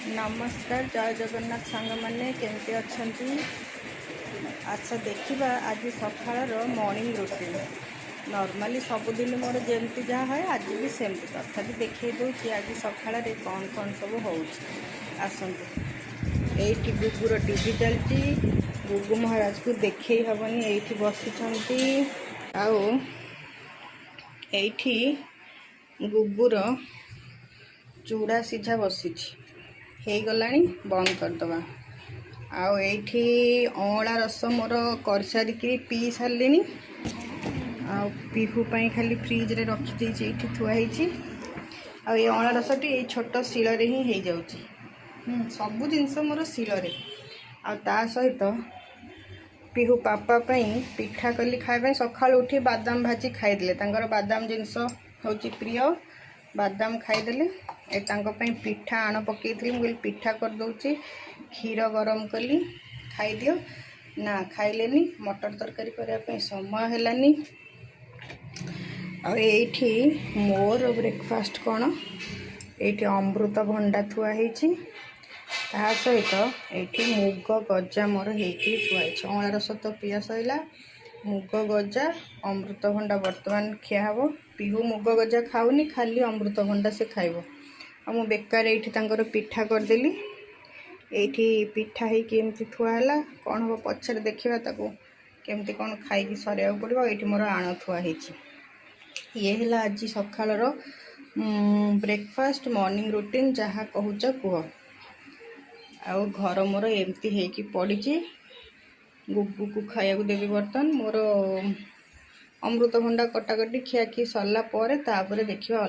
नमस्कार जय जगन्नाथ सांग मैंने केमती अच्छा। अच्छा देखा आज सकाळ मॉर्निंग रूटीन नॉर्मली सबुदिन मोर जमती जहाँ है आज भी सेमती तथापि देखे दूसरी आज सकाळ कौन कौन सब हो आसतु ये गुगुर टीवी चलती गुगु महाराज को देखे हेनी ये बसी गुगुर चूड़ा सीझा बसी हो गलानी बंद करदे आठी अँला रस मोर कर सारिकी पी सारे पिहू खाली फ्रिज रे रखी ये थुआई अँला रसटी ये छोट शिल ही हो सब जिनस मोर शिल आ सहित पिहू पापा पिठा कली खाए सकाल उठी बादाम भाजी खाईदे बादाम जिनस हूँ प्रिय बादाम खाईदे पिठा आण पकई मुझे पिठा कर दूची क्षीर गरम कली खाई दियो ना खाइलेनी मटर तरकारी करने समय हेलानी आठी मोर ब्रेकफास्ट कौन ये अमृत भंडा थुआई ता सहित ये मुग गजा मोर होुआई अँला रस तो पिया सैला मुग गजा अमृत भंडा बर्तमान खिया हे पिहू मुग गजा खाऊनी खाली अमृत भंडा से खाइब मु बेकार ये पिठा करदेली ये पिठा होमती थुआला कौन हम पचर देखा केमती कौन खाई सरिया पड़ो ये मोर आण थुआई ये है आज सकाळ ब्रेकफास्ट मॉर्निंग रूटीन जहाँ कहूच कह आउ घर मोर एमती है पड़ी गुगु को खाया देवी बर्तन मोर अमृत भंडा कटाकटी खियाखी सरला देखिए।